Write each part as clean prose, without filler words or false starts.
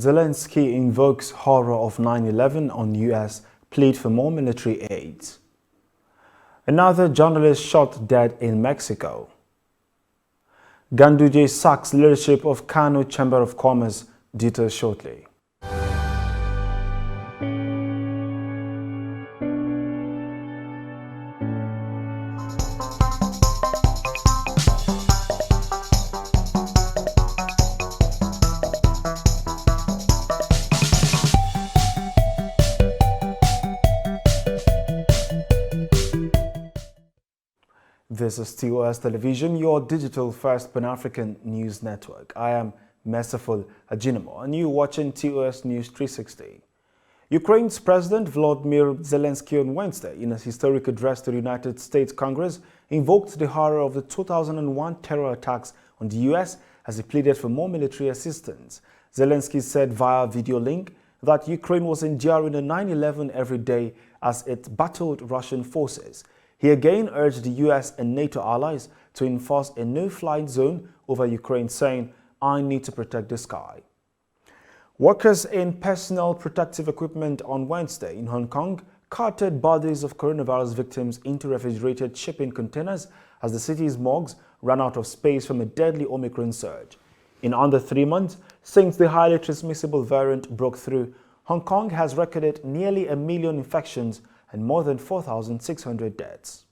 Zelensky invokes horror of 9/11 on U.S. plead for more military aid. Another journalist shot dead in Mexico. Ganduje sacks leadership of Kano Chamber of Commerce. Details shortly. This is TOS Television, your digital-first Pan-African news network. I am Merciful Ajinamo, and you're watching TOS News 360. Ukraine's President Volodymyr Zelensky on Wednesday, in a historic address to the United States Congress, invoked the horror of the 2001 terror attacks on the U.S. as he pleaded for more military assistance. Zelensky said via video link that Ukraine was enduring a 9/11 every day as it battled Russian forces. He again urged the US and NATO allies to enforce a no-fly zone over Ukraine, saying, "I need to protect the sky." Workers in personal protective equipment on Wednesday in Hong Kong carted bodies of coronavirus victims into refrigerated shipping containers as the city's morgues ran out of space from a deadly Omicron surge. In under 3 months since the highly transmissible variant broke through, Hong Kong has recorded nearly 1 million infections and more than 4,600 deaths.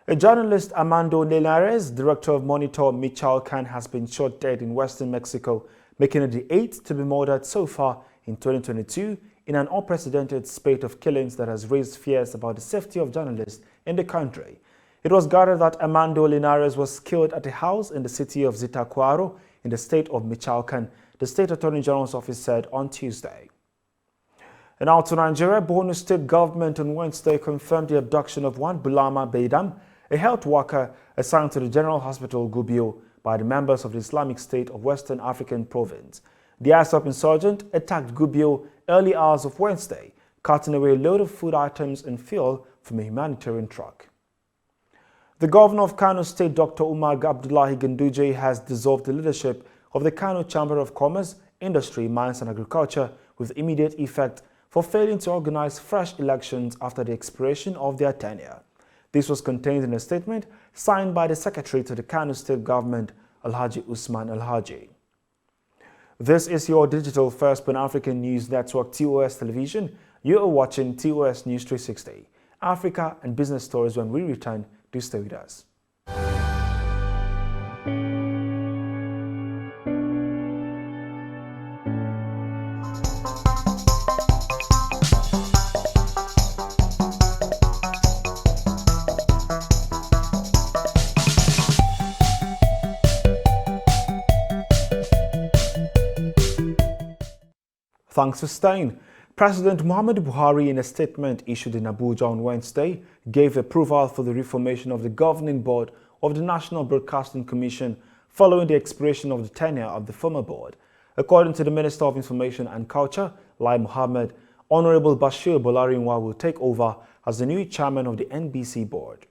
A journalist, Armando Linares, director of Monitor Michoacan, has been shot dead in western Mexico, making it the 8th to be murdered so far in 2022 in an unprecedented spate of killings that has raised fears about the safety of journalists in the country. It was gathered that Armando Linares was killed at a house in the city of Zitácuaro in the state of Michoacan, the state attorney general's office said on Tuesday. And out to Nigeria, Borno State government on Wednesday confirmed the abduction of one Bulama Beidam, a health worker assigned to the General Hospital Gubbio by the members of the Islamic State of Western African Province. The ISWAP insurgent attacked Gubbio early hours of Wednesday, carting away a load of food items and fuel from a humanitarian truck. The governor of Kano State, Dr. Umar Abdullahi Ganduje, has dissolved the leadership of the Kano Chamber of Commerce, Industry, Mines and Agriculture with immediate effect for failing to organize fresh elections after the expiration of their tenure. This was contained in a statement signed by the Secretary to the Kano State Government, Alhaji Usman Alhaji. This is your digital-first Pan-African news network, TOS Television. You are watching TOS News 360. Africa and business stories. When we return, do stay with us. Thanks for staying. President Muhammadu Buhari, in a statement issued in Abuja on Wednesday, gave approval for the reformation of the governing board of the National Broadcasting Commission following the expiration of the tenure of the former board. According to the Minister of Information and Culture, Lai Mohammed, Honorable Bashir Bolarinwa will take over as the new chairman of the NBC board.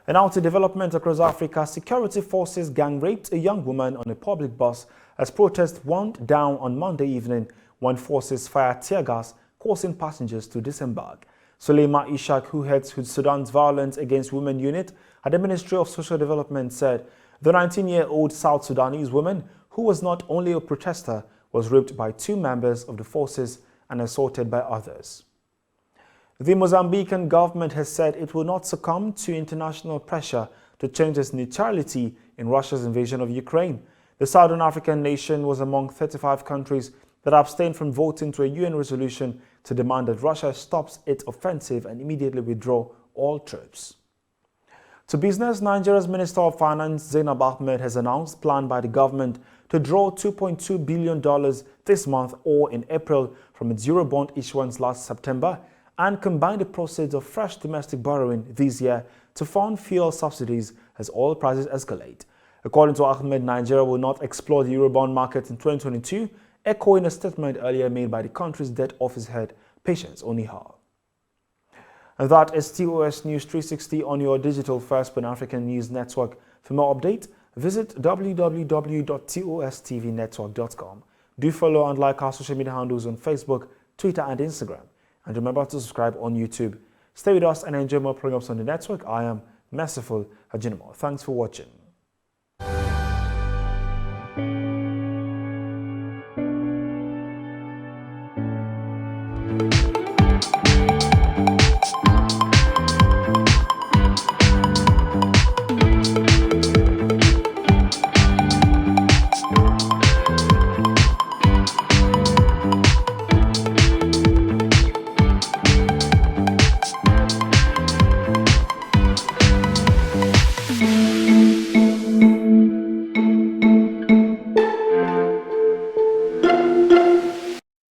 And out to development across Africa, security forces gang raped a young woman on a public bus as protests wound down on Monday evening when forces fired tear gas, causing passengers to disembark. Suleiman Ishak, who heads Sudan's Violence Against Women unit at the Ministry of Social Development, said the 19-year-old South Sudanese woman, who was not only a protester, was raped by 2 members of the forces and assaulted by others. The Mozambican government has said it will not succumb to international pressure to change its neutrality in Russia's invasion of Ukraine. The Southern African nation was among 35 countries that abstained from voting to a UN resolution to demand that Russia stops its offensive and immediately withdraw all troops. To business, Nigeria's Minister of Finance, Zainab Ahmed, has announced plan by the government to draw $2.2 billion this month or in April from its Eurobond issuance last September and combine the proceeds of fresh domestic borrowing this year to fund fuel subsidies as oil prices escalate. According to Ahmed, Nigeria will not explore the Eurobond market in 2022, echoing a statement earlier made by the country's debt office head, Patience Onihal. And that is TOS News 360 on your digital-first Pan-African news network. For more updates, visit www.tostvnetwork.com. Do follow and like our social media handles on Facebook, Twitter and Instagram. And remember to subscribe on YouTube. Stay with us and enjoy more programs on the network. I am Merciful Ajinamo. Thanks for watching.